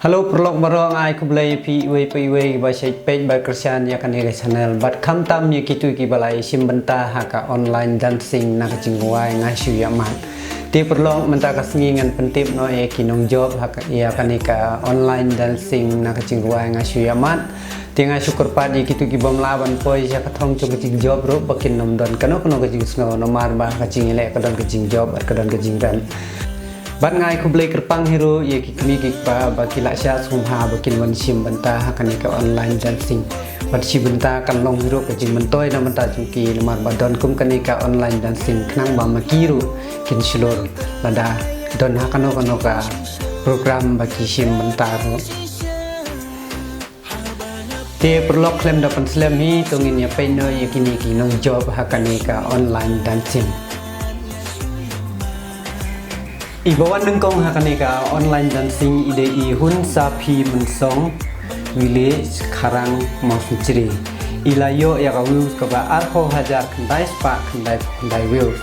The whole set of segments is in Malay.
Halo perlok barang ai kublai pi ba shai page ba kersian ya kan ire channel bat kham tam ye kitu ki balai sim benta haka online dancing na kacingwai ngasyu ya mat ti perlok menta kasingan pentip no e kinong job haka ya kan ka online dancing na kacingwai ngasyu ya mat tinga syukur padi kitu ki bom laban poi ya kathong chu kacing job ro bakin nom don kano kacing sngo no mar ba kacing ile kadon kacing job kadon kacing dan Bat ngai kublai kerpang hero ye kikmi kikpa baki laksya sumha bakin wan sim benta hakani ka online dancing bat si benta kan long hero ka jing mentoi na benta jungki lemar badon kum kani ka online dancing knang ba makiru kin silor lada don hakano ka program baki sim benta ro te perlok klem dapan slam hi tungin ya peno ye kini ki nong job hakani ka online dancing Ibawan nengkong hakanika online dancing ide hun sapi mensong village karang masuciri ilayo ya kawu kaba arho hajar kendai spa kendai will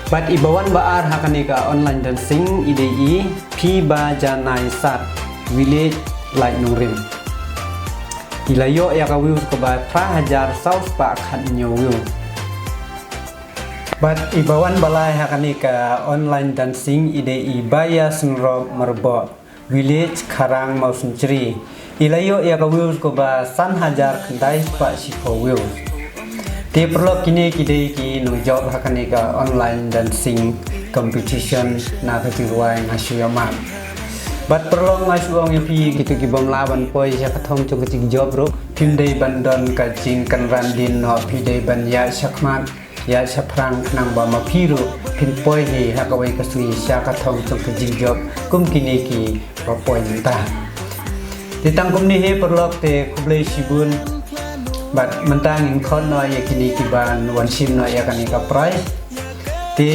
Bat ibawan baar hakanika online dancing ide pi ba janai sat village like nungrim ilayo ya kawu kaba pra hajar saus spa khat will Bat ibawan balai hakani ka online dancing ide ibaya senrob merbo village karang mausunceri ilayo ya ka wheels ko ba san hajar kendai pa sifo wheels te perlo kini kide ki no job hakani ka online dancing competition na ka tingwai ngasyama bat perlo ngasuang yapi gitu ki bom laban poi ya ka thong chung ka job ro pindai bandon ka jing kan randin no pidai ban ya sakmat ya saprang nang ba mapiru pin poi he hakawai kasui sya ka thong chung ka job kum kini ki ba poi ta ditang kum ni he perlok te kublai sibun bat mentang in khon no ya kini ki ban wan sim no ya kan ka price te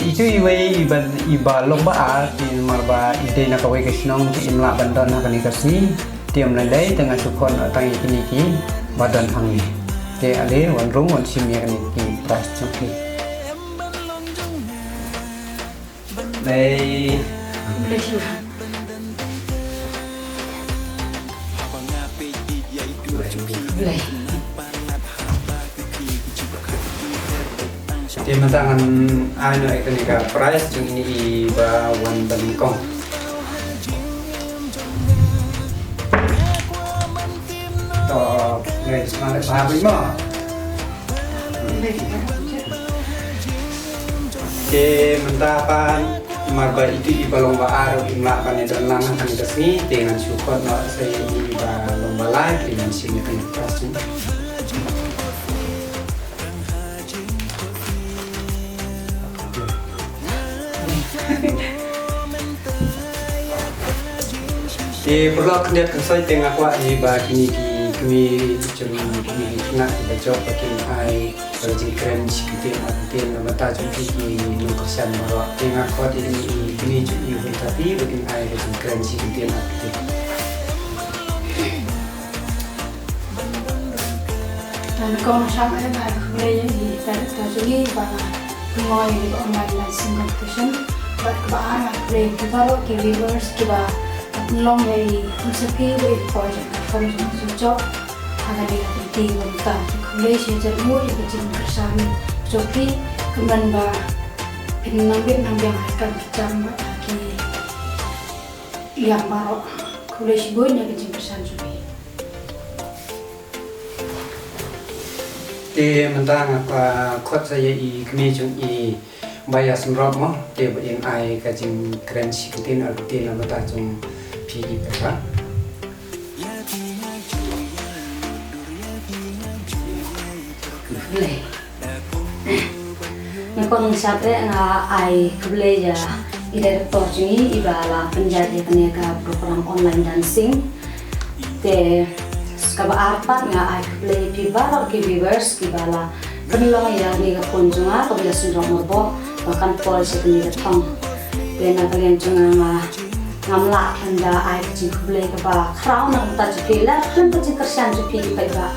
itu iba lomba a ti marba ide na kawai ka snong ti imla bandon na kan ka si tiam na dai tengah sukon atang kini ki badan hang ni te ale wan rung wan sim ya kan ki price choki dai Di matangan ano ikanika price yung iniiba wan balingkong to ngayon semangat sahabat mo ke mentapan marba itu iba lomba araw imla panedan langan kan kasni dengan syukur no saya iba lomba live dengan sini kan price Di perlu lihat kesai tengah kuat di bagi kami cuma kami nak baca pakai ai bagi keren sikit mungkin nama tajuk kiki nukasan bawa tengah kuat ini kami juga tapi bagi ai bagi keren sikit mungkin. Dan kalau sampai ada boleh di tajuk ini bahwa mulai online dancing competition, bahkan boleh baru ke viewers kita long dari usaha project kami job akan dilakukan untuk kembali sejak mulai kecil bersama joki kemudian bah penampilan akan kita lagi yang baru kembali sebuahnya kecil bersama joki Di mentang apa kot saya kami cuma bayar senrop mo te bayin ai kajing keren sikitin artin nama tajung pi apa Kublai. Nakon sampai ai kublai ya ida torjungi ibala penjadi kenega program online dancing te kaba arpat nga ai kublai pi barak ki viewers ibala penlong ya ni ka kunjunga kabila sundok morbo bahkan polisi kenega tong te na kalian junga ngamla anda ai kecil kublai kaba crown na ta jipila kan kecil kersan jipi pa iba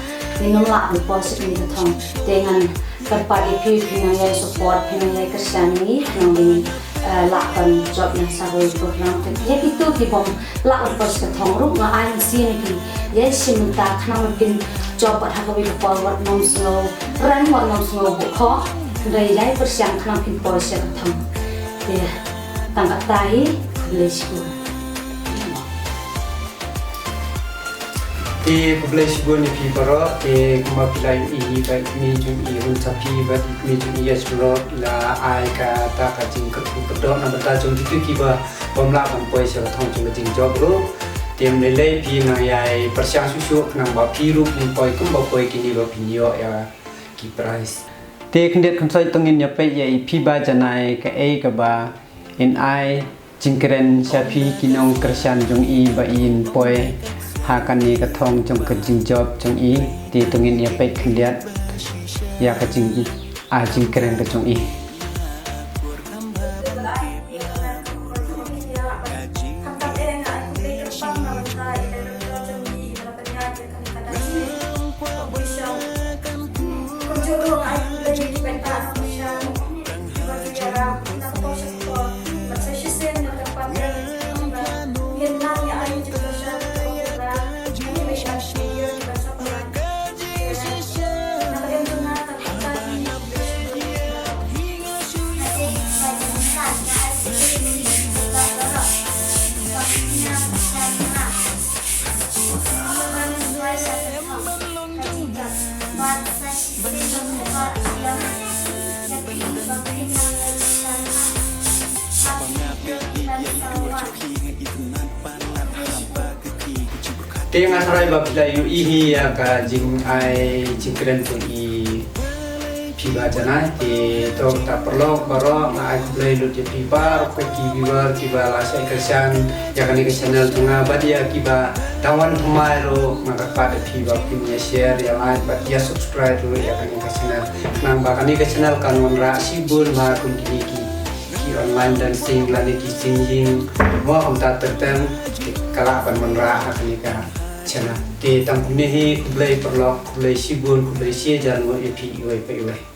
ni nomla polisi kenega tong dengan terpadi pinangnya support pinangnya kersani nang lakukan job yang sahaja program ya itu di bom lakukan pos ketong ruk ngai sini ki ya simenta kenang pin job hakawi forward nom snow run what nom snow bukho dari lai persiang kenang pin pos ketong ya tangkap tai lesku publish gue nih pibaro kuma pilai ini baik mijum irun tapi baik mijum iya surat la ai kata kacing kedok na beta jom itu kiba pemla poi sel thong jom jing job ro tem lele pi na yai persiang susu nang ba piru poi kum ba poi kini ba pinyo ya ki price te kendet konsoi tongin ya pe yai pi ba janai ka ka ba in ai jingkeren sapi kinong kersian jong i ba in poi hakan ni ketong jong kejing job jong i di tungin ya pek kendiat ya kejing jing keren ke jong i Tengah sarai babila yu ihi ya ka jing ai jing keren tu i piba jana ti to ta perlo baro na ai play lu ti piba ko ki viewer kiba la sai kersan ya kan ke channel tunga badia kiba tawan thumai ro maka pada piba punya share ya like bat ya subscribe ro ya kan ke channel nang ba kan ke channel kan ra sibul ma kun ki online dan sing lani ki singing mo om ta terten kala pan menra akan ka channel te tam ne he kublai perlo kublai sibun kublai sie jan mo epi iwe pe iwe